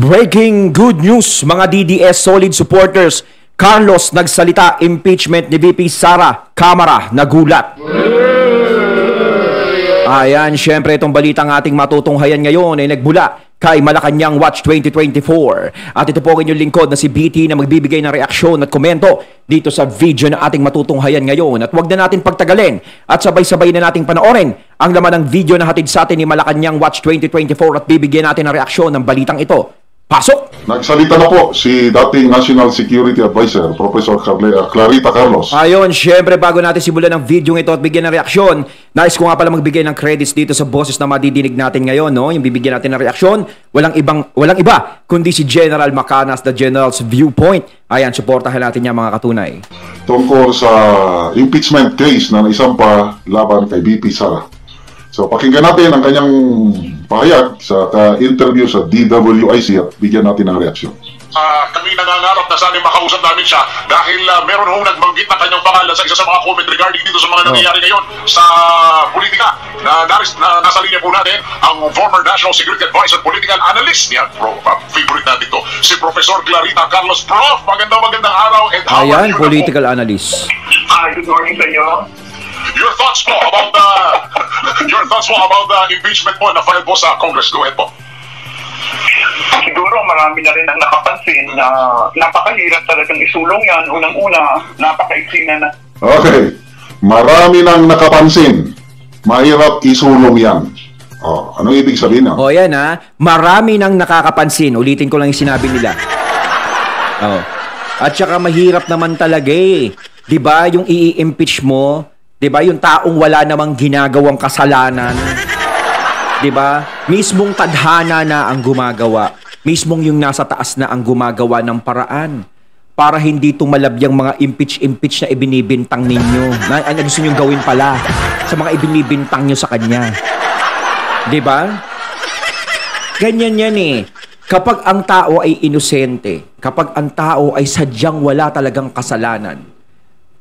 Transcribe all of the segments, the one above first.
Breaking good news mga DDS solid supporters. Carlos nagsalita, impeachment ni VP Sara, Kamara nagulat. Ayan, syempre itong balitang ating matutunghayan ngayon ay nagbula kay Malacanang Watch 2024. At ito po ang inyong lingkod na si BT na magbibigay ng reaksyon at komento dito sa video na ating matutunghayan ngayon. At huwag na natin pagtagalin at sabay-sabay na nating panoorin ang laman ng video na hatid sa atin ni Malacanang Watch 2024 at bibigyan natin ng reaksyon ng balitang ito. Pasok! Nagsalita na po si dating National Security Advisor, Professor Clarita Carlos. Ayun, syempre bago natin simulan ng video ito at bigyan ng reaksyon, nais ko nga pala magbigay ng credits dito sa boses na madidinig natin ngayon, no? Yung bibigyan natin ng reaksyon, walang iba, kundi si General Macanas, the General's Viewpoint. Ayan, suportahan natin niya mga katunay. Tungkol sa impeachment case na naisampa laban kay VP Sara. So, pakinggan natin ang kanyang pahayag sa interview sa DWIC at bigyan natin ng reaksyon. Kami nangangarap na sana makausap namin siya dahil meron hong nagbanggit na kanyang pangalan sa isa sa mga comment regarding dito sa mga nangyayari ngayon sa politika. Nasa linya po natin ang former National Security Advisor, Political Analyst niya, favorite natin to, si Professor Clarita Carlos. Prof, magandang araw and how are you? Ayan, Political Analyst. Good morning sa inyo. Your thoughts po about the impeachment po na filed po sa Congress. Go ahead po. Siguro marami na rin ang nakapansin na napakahirap talagang isulong yan. Unang-una, napakaiksi na. Okay. Marami nang nakapansin. Mahirap isulong yan. Oh, anong ibig sabihin na? Oh, yan ha. Marami nang nakakapansin. Ulitin ko lang yung sinabi nila. Oh. At saka mahirap naman talaga eh. 'Di ba yung i-impeach mo? 'Di ba yung taong wala namang ginagawang kasalanan? 'Di ba? Mismong tadhana na ang gumagawa. Mismong yung nasa taas na ang gumagawa ng paraan para hindi tumalab yung mga impeach na ibinibintang ninyo. Na gusto niyo gawin pala sa mga ibinibintang niyo sa kanya. 'Di ba? Ganyan yan eh. Kapag ang tao ay inosente, kapag ang tao ay sadyang wala talagang kasalanan,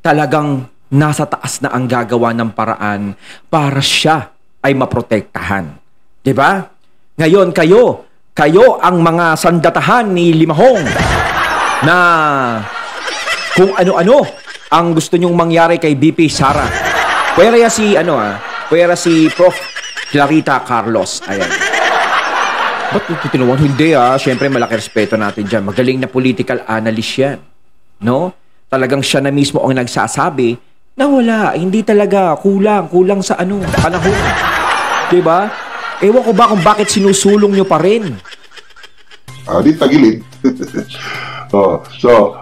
talagang nasa taas na ang gagawa ng paraan para siya ay maprotektahan. 'Di ba? Ngayon kayo ang mga sandatahan ni Limahong na kung ano-ano ang gusto nyong mangyari kay VP Sara. Pwera si Prof. Clarita Carlos. Ayan. Ba't titinuan? Hindi Siyempre malaki respeto natin dyan. Magaling na political analyst yan. No? Talagang siya na mismo ang nagsasabi na wala, hindi talaga, kulang sa panahon. Diba? Ewan ko ba kung bakit sinusulong nyo pa rin. Di tagilid. So,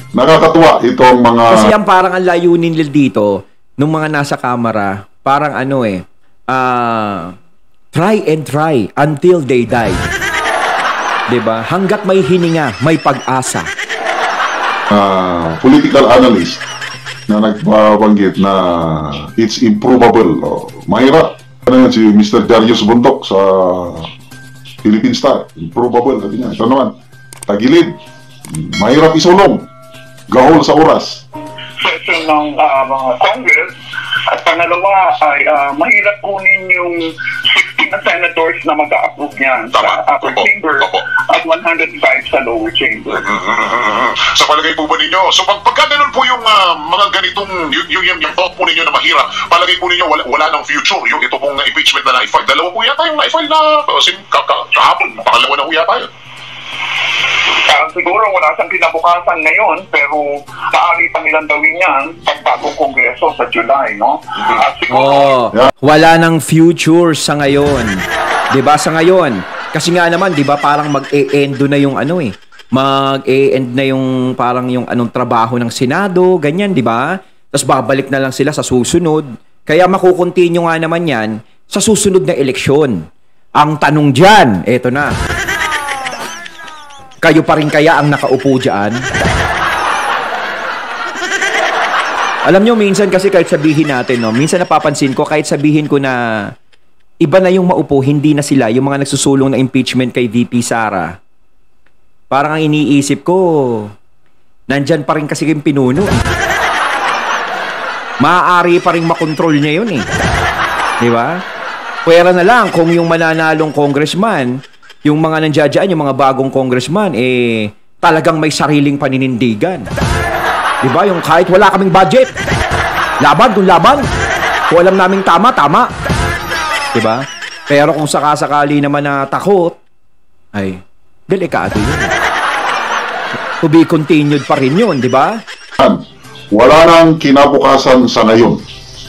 nakakatuwa itong mga... Kasi yan parang ang layunin nila dito, nung mga nasa kamera, parang try and try until they die. Diba? Hanggat may hininga, may pag-asa. Political analyst na nagbabanggit na it's improvable. Mahirap. Ano yan, si Mr. Darius Bundok sa Philippine Star. Improvable. Sabi niya. Ito naman, tagilid. Mahirap isulong. Gahol sa oras. Session ng mga Congress. At pangalawa ay mahirap kunin yung 60 na senators na mag-a-approve niyan sa upper chamber at 105 sa lower chamber. Sa palagay po ba ninyo, so pagka ganun po yung mga ganitong, yung thought po ninyo na mahirap, palagay po ninyo wala ng future, yung ito pong impeachment na na-file. Dalawa po yata yung na-file na kahapon, pangalawa na po yata yun. Siguro wala siyang kinabukasan ngayon, pero maaari pa nilang gawin yan pagbagong kongreso sa July, no? Wala nang future sa ngayon. 'Di ba sa ngayon? Kasi nga naman, 'di ba, parang mag-e-end na yung mag-e-end na yung parang yung trabaho ng Senado, ganyan, 'di ba? Tapos babalik na lang sila sa susunod. Kaya makukontinue nga naman 'yan sa susunod na eleksyon. Ang tanong diyan, eto na. Kayo pa rin kaya ang nakaupo dyan? Alam nyo, minsan kasi kahit sabihin natin, no, minsan napapansin ko, kahit sabihin ko na iba na yung maupo, hindi na sila, yung mga nagsusulong na impeachment kay VP Sara. Parang ang iniisip ko, nandyan pa rin kasi yung pinuno. Maaari pa rin makontrol niya yun eh. Di ba? Pwera na lang kung yung mananalong congressman yung mga nandiyan, yung mga bagong congressman, talagang may sariling paninindigan. Diba? Yung kahit wala kaming budget, laban kung laban. Kung alam naming tama, tama. Diba? Pero kung sakasakali naman na takot, ay, delikado yun. To be continued pa rin yun, diba? Wala nang kinabukasan sa ngayon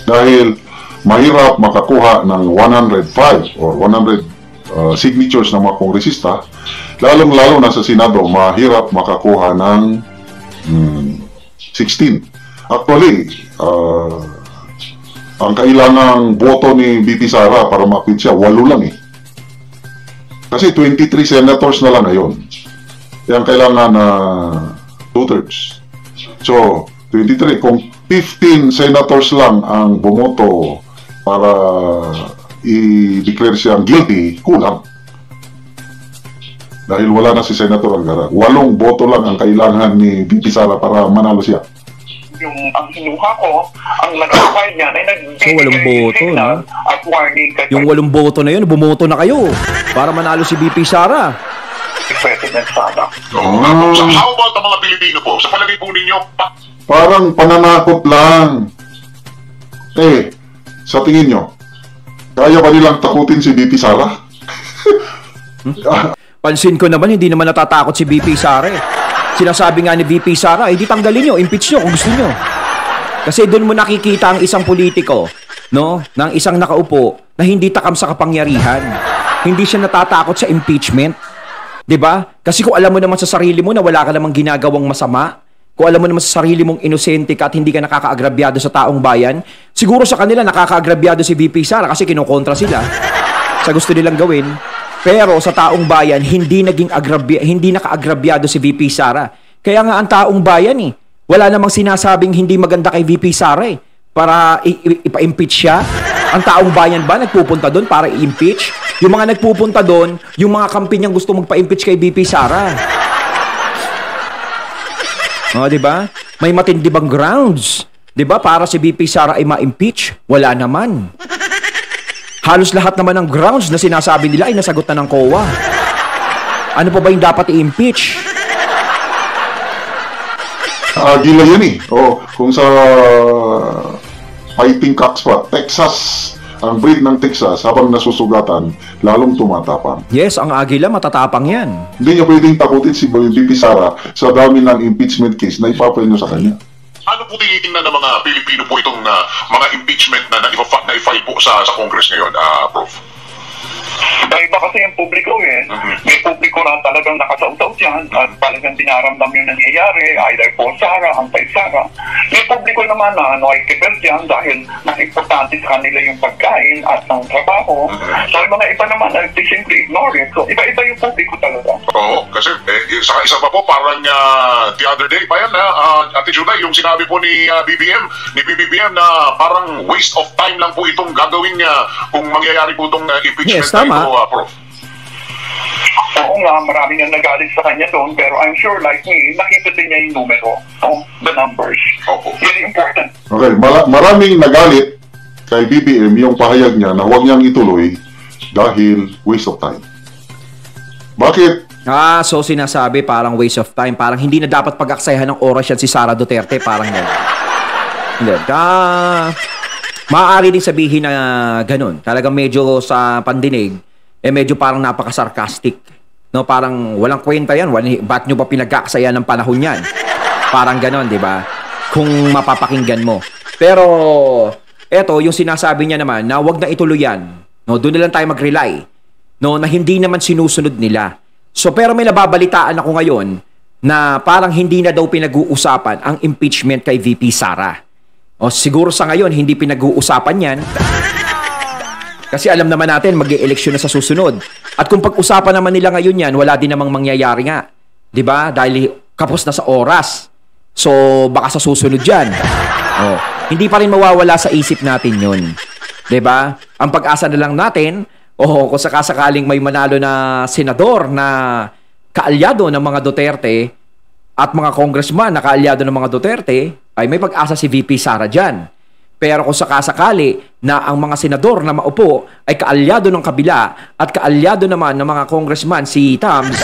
dahil mahirap makakuha ng 105 or 100 signatures ng mga kongresista, lalong-lalo na sa Senado, mahirap makakuha ng 16. Actually, ang kailangang boto ni BP Sara para ma-quit siya, 8 lang eh. Kasi 23 senators na lang ngayon. Yan kailangan na 2/3. So, 23. Kung 15 senators lang ang bumoto para i-declare siyang guilty, kulang. Dahil wala na si Senator Algara. 8 boto lang ang kailangan ni BP Sara para manalo siya. Ang hinuha ko, ang nag-file niya ay nagbibigay signal at warning. Yung 8 boto na yun, bumoto na kayo para manalo si BP Sara. Si President Sara. So, how about ang mga Pilipino po? Sa palagay po ninyo, parang pananakot lang. Sa tingin nyo, kaya ba nilang takutin si BP Sara? Pansin ko naman, hindi naman natatakot si BP Sara eh. Sinasabi nga ni VP Sara, di tanggalin nyo, impeach nyo kung gusto nyo. Kasi doon mo nakikita ang isang politiko, no, ng isang nakaupo na hindi takam sa kapangyarihan. Hindi siya natatakot sa impeachment. 'Di ba? Kasi kung alam mo naman sa sarili mo na wala ka namang ginagawang masama, kung alam mo naman sa sarili mong inosente ka at hindi ka nakakaagrabyado sa taong bayan, siguro sa kanila nakakaagrabyado si VP Sara kasi kinokontra sila sa gusto nilang gawin. Pero sa taong bayan, hindi nakaagrabyado si VP Sara. Kaya nga ang taong bayan wala namang sinasabing hindi maganda kay VP Sara para ipa-impeach siya. Ang taong bayan ba nagpupunta doon para i-impeach? Yung mga nagpupunta doon, yung mga kampi niyang gusto magpa-impeach kay VP Sara. Di ba? May matindi bang grounds? Di ba? Para si VP Sara ay ma-impeach? Wala naman. Halos lahat naman ng grounds na sinasabi nila ay nasagot na ng COA. Ano pa ba yung dapat i-impeach? Gila yan kung sa fighting cocks pa, Texas, ang breed ng Texas, habang nasusugatan, lalong tumatapang. Yes, ang agila, matatapang yan. Hindi niya pwedeng takutin si VP Sara sa dami ng impeachment case na ipapay niyo sa kanya. ano po tinitingnan ng mga Pilipino po itong mga impeachment na na-file po sa Congress ngayon, Prof? Iba kasi yung publiko May publiko na talagang nakasautaw dyan at talagang dinaramdam yung nangyayari, either for Sara, anti-Sara. May publiko naman na nakikibel dyan dahil importante sa kanila yung pagkain at ang trabaho. So yung mga iba naman, they simply ignore it. So iba-iba yung publiko talaga. Oo, kasi isa pa po, parang the other day pa yan, Ate Juday, yung sinabi po ni BBM na parang waste of time lang po itong gagawin kung mangyayari po itong impeachment. Yes, tama. Prof. Oo nga, marami nang nagalit sa kanya doon, pero I'm sure like me, nakita din niya yung numero, the numbers. Very important. Okay, maraming nagalit kay BBM yung pahayag niya na huwag niyang ituloy dahil waste of time. Bakit? So sinasabi parang waste of time, parang hindi na dapat pag-aksayahan ng oras yan si Sara Duterte, parang yan. Hindi. Maaari din sabihin na ganun. Talagang medyo sa pandinig, medyo parang napaka-sarcastic. No, parang walang kwenta yan. Ba't nyo ba pinag-aaksaya ng panahon yan? Parang ganun, di ba? Kung mapapakinggan mo. Pero, eto, yung sinasabi niya naman na wag na ituloy yan. No, doon na lang tayo mag-rely. No, na hindi naman sinusunod nila. So, pero may nababalitaan ako ngayon na parang hindi na daw pinag-uusapan ang impeachment kay VP Sara. O siguro sa ngayon, hindi pinag-uusapan yan. Kasi alam naman natin, mag-e-eleksyon na sa susunod. At kung pag-usapan naman nila ngayon yan, wala din namang mangyayari nga. 'Di ba? Dahil kapos na sa oras. So, baka sa susunod yan. Hindi pa rin mawawala sa isip natin yun. 'Di ba? Ang pag-asa na lang natin, kung sakasakaling may manalo na senador na kaalyado ng mga Duterte at mga congressman na kaalyado ng mga Duterte, ay may pag-asa si VP Sara dyan. Pero kung sakasakali na ang mga senador na maupo ay kaalyado ng kabila at kaalyado naman ng mga congressman si Tams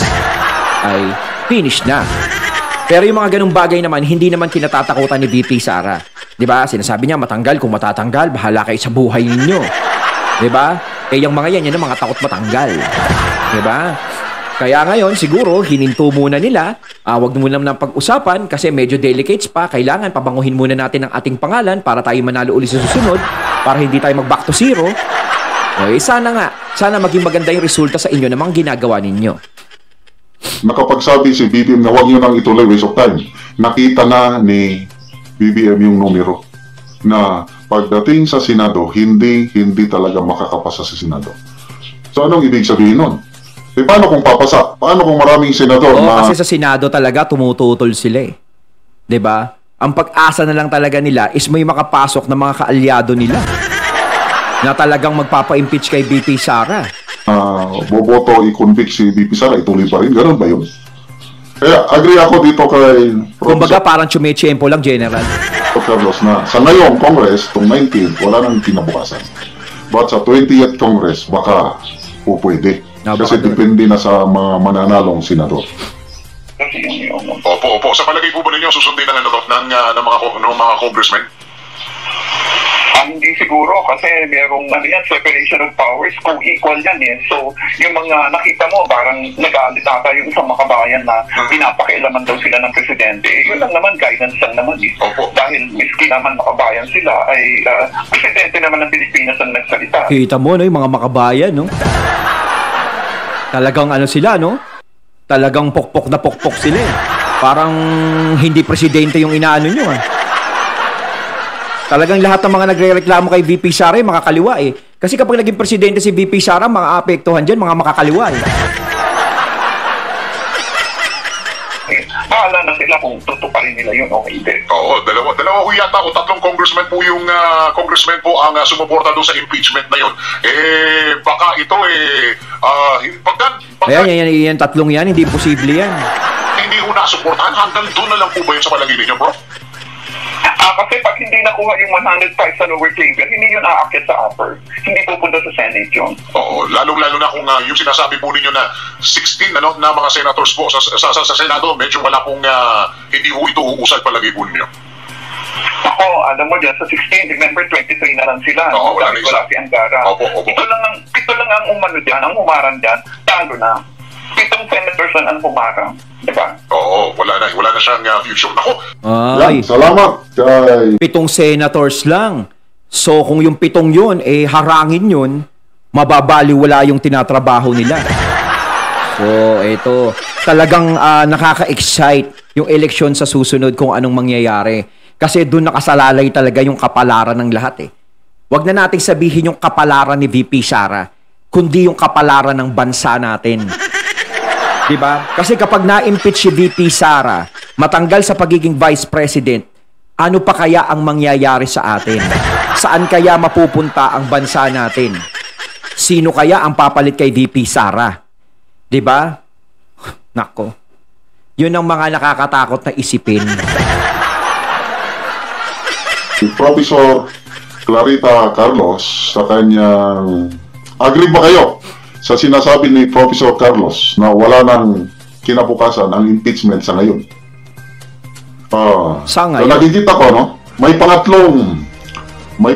ay finished na. Pero yung mga ganung bagay naman, hindi naman kinatatakutan ni VP Sara. Diba? Sinasabi niya, matanggal kung matatanggal, bahala kayo sa buhay ninyo. Diba? Eh yung mga yan ang mga takot matanggal. Diba? Kaya ngayon, siguro, hininto muna nila. Wag muna nang pag-usapan kasi medyo delicates pa. Kailangan pabanguhin muna natin ang ating pangalan para tayo manalo ulit sa susunod. Para hindi tayo mag-back to zero. Eh, sana nga. Sana maging maganda yung resulta sa inyo na mga ginagawa ninyo. Nakapagsabi si BBM na huwag nyo nang ituloy, waste of time. Nakita na ni BBM yung numero na pagdating sa Senado, hindi talaga makakapasa sa Senado. So anong ibig sabihin nun? Eh, paano kung papasa? Paano kung maraming senador na... Kasi sa Senado talaga tumututol sila eh. 'Di ba? Ang pag-asa na lang talaga nila is may makapasok na mga kaalyado nila na talagang magpapa-impeach kay VP Sara. Boboto i-convict si VP Sara, ituloy pa rin. Ganun ba yun? Kaya agree ako dito kay Kumbaga parang chumechempo lang, General. Carlos, na sa ngayong Congress, itong 19th, wala nang kinabukasan. But sa 20th Congress, baka po pwede. Kasi depende na sa mga mananalong senador. Opo. Sa palagay po ba ninyo, susundin ng mga congressmen? Hindi siguro kasi merong separation of powers kung equal yan eh. So, yung mga nakita mo, parang nag-aalit ata yung isang makabayan na pinapakialaman daw sila ng presidente. Yun lang naman, guidance lang naman eh. Opo. Dahil miski naman makabayan sila ay presidente naman ng Pilipinas ang nagsalita. Kita mo, no, yung mga makabayan, no? Talagang sila, no? Talagang pokpok na pokpok sila eh. Parang hindi presidente yung inaano nyo, Talagang lahat ng mga nagre-reklamo kay VP Sara ay makakaliwa eh. Kasi kapag naging presidente si VP Sara, mga apektuhan dyan, mga makakaliwa eh. Bahala na sila kung tutuparin nila yun o hindi. Oo, dalawa ho yata o tatlong congressman po yung congressman po ang sumuporta doon sa impeachment na yun. Eh, baka ito Yan, tatlong yan, hindi posible yan. Hindi ho nasuportahan, hanggang doon na lang po ba yun sa palagay ninyo, bro? Kasi pag hindi nakuha yung 105 sa lower chamber, hindi yun aakyat sa upper. Hindi pupunta sa Senate yun. Oo, lalong-lalo na kung yung sinasabi po ninyo na 16 na mga senators po sa Senado, medyo wala pong hindi ho ito uusal palagay po ninyo. Ako, alam mo dyan, sa 16, remember 23 na lang sila. Oo, wala na isa. Wala si Angara. Opo. Ito lang ang umano dyan, ang umaran dyan, talo na. 7 senators ang pumarang. Diba? Oo, wala na siyang future. Ako, Ay, salamat kay 7 senators lang. So kung yung 7 yun, harangin yun, mababaliwala yung tinatrabaho nila. So ito, talagang nakaka-excite yung eleksyon sa susunod kung anong mangyayari. Kasi doon nakasalalay talaga yung kapalaran ng lahat eh. Huwag na nating sabihin yung kapalaran ni VP Sara, kundi yung kapalaran ng bansa natin. Diba? Kasi kapag na-impeach si VP Sara, matanggal sa pagiging vice president, ano pa kaya ang mangyayari sa atin? Saan kaya mapupunta ang bansa natin? Sino kaya ang papalit kay VP Sara? Diba? Nako. Yun ang mga nakakatakot na isipin. si Professor Clarita Carlos sa kanyang... Agree ba kayo sa sinasabi ni Professor Carlos na wala nang kinabukasan ang impeachment sa ngayon? Sa ngayon? So nakikita ko, no? May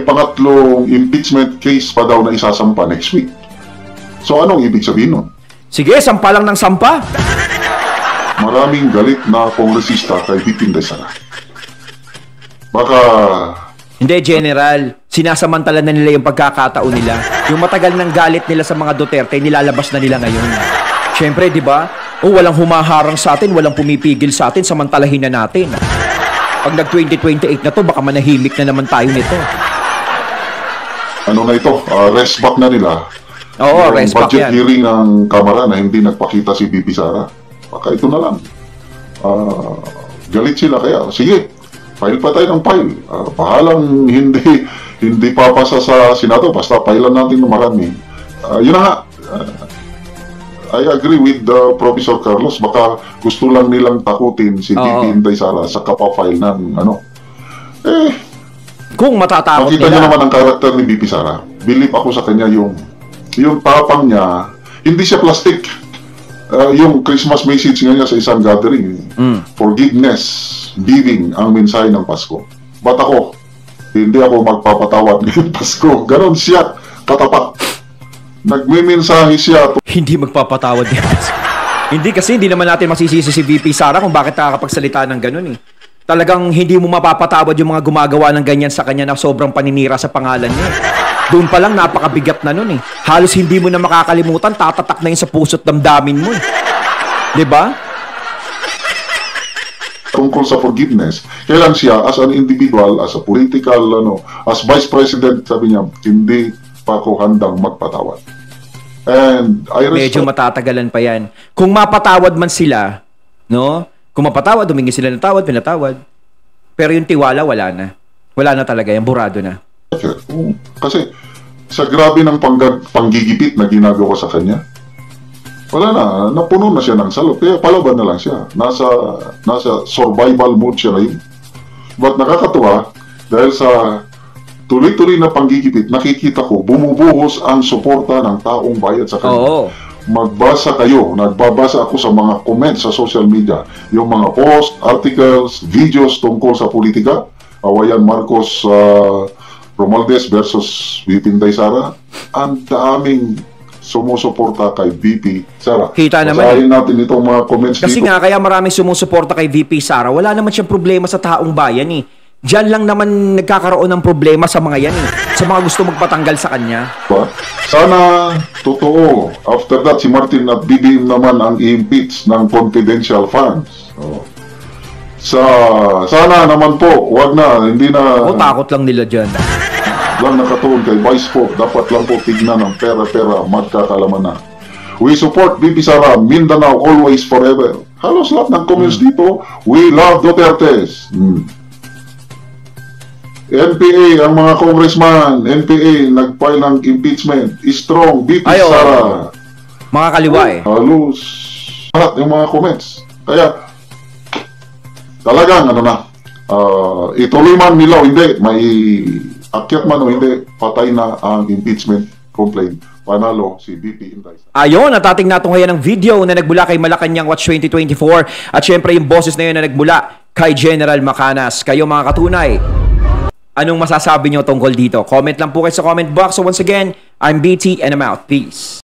pangatlong impeachment case pa daw na isasampa next week. So anong ibig sabihin nun? Sige, sampa lang ng sampa. Maraming galit na kongresista kay VP Sara. Baka... Hindi, General. Sinasamantala na nila yung pagkakataon nila. Yung matagal ng galit nila sa mga Duterte, nilalabas na nila ngayon. Siyempre, di ba? Walang humaharang sa atin, walang pumipigil sa atin, samantalahin na natin. Pag nag-2028 na to, baka manahimik na naman tayo nito. Ano na ito? Rest back na nila. Oo, rest back budget yan. hearing ng Kamara na hindi nagpakita si VP Sara. Baka ito na lang. Galit sila kaya. Sige, file pa tayo ng file. Pahalang hindi papasa sa Senado, basta filean natin ng marami. Yun na nga. I agree with Professor Carlos. Baka gusto lang nilang takutin si VP Sara sa kapafile ng Kung matatakot Makita niyo nila. naman ang karakter ni BP Sara. Believe ako sa kanya yung tapang niya. Hindi siya plastic. Yung Christmas message nga niya sa isang gathering. Forgiveness, giving ang mensahe ng Pasko. Ba't ako? Hindi ako magpapatawad ngayong Pasko. Ganon siya, katapat. Nagmimensahe siya. Hindi magpapatawad niya. Hindi kasi hindi naman natin masisisi si VP Sara kung bakit nakakapagsalita ng ganun eh. Talagang hindi mo mapapatawad yung mga gumagawa ng ganyan sa kanya na sobrang paninira sa pangalan niya. Doon pa lang napakabigat na nun eh. Halos hindi mo na makakalimutan, tatatak na yun sa puso't damdamin mo eh. 'Di ba? Tungkol sa forgiveness, kailan siya as an individual, as a political, as vice president, sabi niya, hindi pa ako handang magpatawad. And I respect. Medyo matatagalan pa yan. Kung mapatawad man sila, no? Kung mapatawad, humingi sila ng tawad, pinatawad. Pero yung tiwala, wala na. Wala na talaga, yung burado na. Kasi sa grabe ng panggigipit na ginagawa sa kanya, wala na, napuno na siya ng salot. Kaya palaban na lang siya. Nasa survival mode siya ngayon. But nakakatuwa, dahil sa tuloy-tuloy na panggigipit, nakikita ko, bumubuhos ang suporta ng taong bayan sa kanya. Oo. Magbasa kayo, nagbabasa ako sa mga comments sa social media, yung mga post, articles, videos tungkol sa politika, awayan Marcos Romualdez versus VP Inday Sara, ang daming sumusuporta kay VP Sara. Kita naman Basahin natin itong mga comments Kasi dito. nga, kaya maraming sumusuporta kay VP Sara, wala naman siyang problema sa taong bayan eh. Diyan lang naman nagkakaroon ng problema sa mga yan eh. Sa mga gusto magpatanggal sa kanya. Sana totoo. After that, si Martin at BBM naman ang i-impeach ng confidential funds. Sana naman po, wag na, hindi na... O, takot lang nila dyan. Lang nakatuon kay Vice po, dapat lang po tignan ng pera-pera, magkakalaman na. We support BP Sara, Mindanao always forever. Halos lahat ng comments dito, we love Dutertes. NPA, ang mga congressman, NPA, nag-file ng impeachment. Strong, BP Ay, oo. Sara. Mga kaliwa eh. Halos lahat yung mga comments. Kaya, talagang, ituloy man nila o hindi, may akyat man o hindi, patay na ang impeachment complaint. Panalo si BP Inday. Ayun, natating natin ngayon ng video na nagmula kay Malacanang Watch 2024 at syempre yung boses na yun na nagmula kay General Macanas. Kayo mga katunay, anong masasabi nyo tungkol dito? Comment lang po kayo sa comment box. So once again, I'm BT and I'm out. Peace.